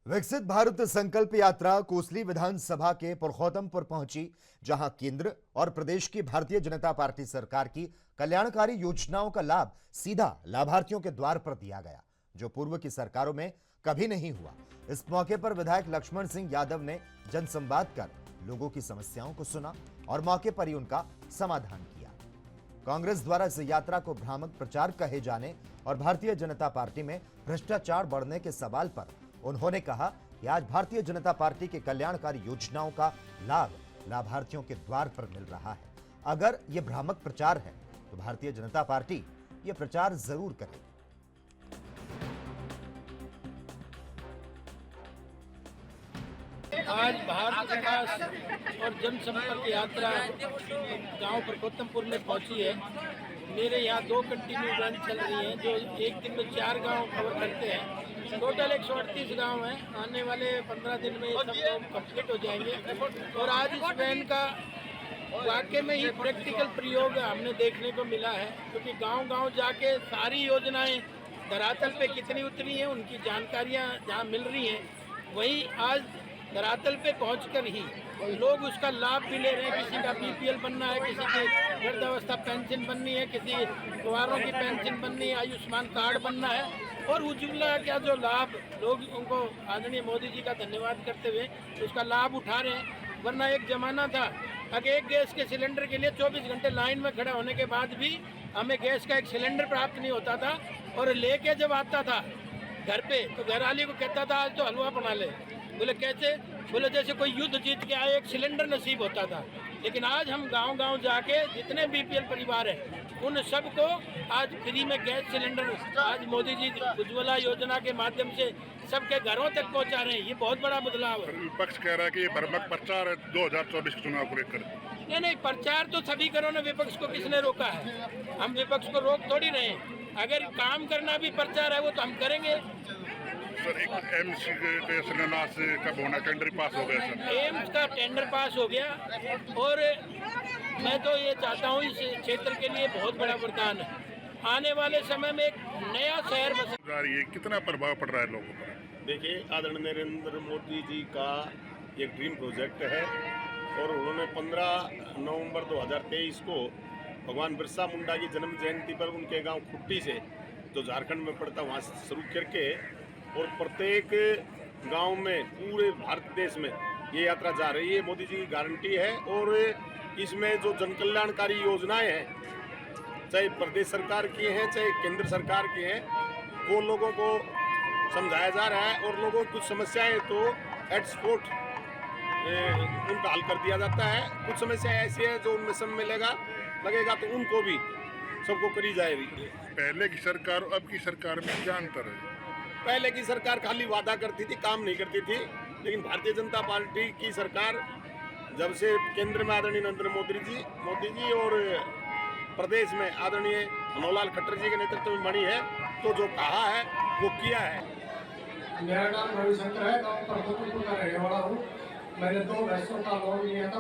विकसित भारत संकल्प यात्रा कोसली विधानसभा के पुरुषोत्तमपुर पहुंची, जहां केंद्र और प्रदेश की भारतीय जनता पार्टी सरकार की कल्याणकारी योजनाओं का लाभ सीधा लाभार्थियों के द्वार पर दिया गया, जो पूर्व की सरकारों में कभी नहीं हुआ। इस मौके पर विधायक लक्ष्मण सिंह यादव ने जनसंवाद कर लोगों की समस्याओं को सुना और मौके पर ही उनका समाधान किया। कांग्रेस द्वारा इस यात्रा को भ्रामक प्रचार कहे जाने और भारतीय जनता पार्टी में भ्रष्टाचार बढ़ने के सवाल पर उन्होंने कहा कि आज भारतीय जनता पार्टी के कल्याणकारी योजनाओं का लाभ लाभार्थियों के द्वार पर मिल रहा है। अगर यह भ्रामक प्रचार है तो भारतीय जनता पार्टी यह प्रचार जरूर करेगी। आज भारत विकास और जनसंपर्क यात्रा गांव पुरुषोत्तमपुर में पहुंची है। मेरे यहाँ 2 कंटिन्यू रन चल रही हैं, जो एक दिन में 4 गांव कवर करते हैं। टोटल 138 गांव हैं। आने वाले 15 दिन में सब लोग कंप्लीट हो जाएंगे। और आज इस वैन का वाकई में ही प्रैक्टिकल प्रयोग हमने देखने को मिला है, क्योंकि गांव-गांव जाके सारी योजनाएं धरातल पे कितनी उतरी हैं, उनकी जानकारियां जहां मिल रही हैं, वहीं आज धरातल पे पहुंचकर ही लोग उसका लाभ भी ले रहे हैं। किसी का बीपीएल बनना है, किसी की वृद्धावस्था पेंशन बननी है, किसी कुंवारों की पेंशन बननी है, आयुष्मान कार्ड बनना है, और उज्ज्वला का जो लाभ लोग उनको आदरणीय मोदी जी का धन्यवाद करते हुए उसका लाभ उठा रहे हैं। वरना एक जमाना था, अगर एक गैस के सिलेंडर के लिए 24 घंटे लाइन में खड़ा होने के बाद भी हमें गैस का एक सिलेंडर प्राप्त नहीं होता था। और लेके जब आता था घर पे तो घर वाली को कहता था आज तो हलवा बना ले। बोले कैसे? बोले जैसे कोई युद्ध जीत के आए, एक सिलेंडर नसीब होता था। लेकिन आज हम गांव-गांव जाके जितने बीपीएल परिवार हैं उन सबको आज फ्री में गैस सिलेंडर आज मोदी जी उज्ज्वला योजना के माध्यम से सबके घरों तक पहुंचा रहे हैं। ये बहुत बड़ा बदलाव है। विपक्ष कह रहा है कि ये भ्रामक प्रचार है 2024 चुनाव को लेकर। नहीं, प्रचार तो सभी करो ना। विपक्ष को किसने रोका है? हम विपक्ष को रोक थोड़ी रहे हैं। अगर काम करना भी प्रचार है वो तो हम करेंगे। सर, एक एम्स के शिलान्यास कब होना? टेंडर पास हो गया सर? एम्स का टेंडर पास हो गया और मैं तो ये चाहता हूँ इस क्षेत्र के लिए बहुत बड़ा वरदान है। आने वाले समय में एक नया शहर बस जा रही है, कितना प्रभाव पड़ रहा है लोगों पर? देखिए, आदरणीय नरेंद्र मोदी जी का एक ड्रीम प्रोजेक्ट है और उन्होंने 15 नवंबर 2023 को भगवान बिरसा मुंडा की जन्म जयंती पर उनके गांव खुट्टी से, जो झारखंड में पड़ता, वहाँ से शुरू करके और प्रत्येक गांव में पूरे भारत देश में ये यात्रा जा रही है। मोदी जी की गारंटी है और इसमें जो जनकल्याणकारी योजनाएं हैं, चाहे प्रदेश सरकार की हैं चाहे केंद्र सरकार की हैं, वो लोगों को समझाया जा रहा है। और लोगों की कुछ समस्याएं तो एट स्पॉट उनका हल कर दिया जाता है। कुछ समस्याएं ऐसी हैं जो उनमें समय लगेगा तो उनको भी सबको करी जाएगी। पहले की सरकार और अब की सरकार में क्या अंतर है? पहले की सरकार खाली वादा करती थी, काम नहीं करती थी। लेकिन भारतीय जनता पार्टी की सरकार जब से केंद्र में आदरणीय नरेंद्र मोदी जी और प्रदेश में आदरणीय मनोहर लाल खट्टर जी के नेतृत्व में बनी है, तो जो कहा है वो किया है। मेरा नाम रविशंकर है, गाँव पुरुषोत्तमपुर का रहने वाला हूँ। मैंने 2 भैंसों का लोन लिया था।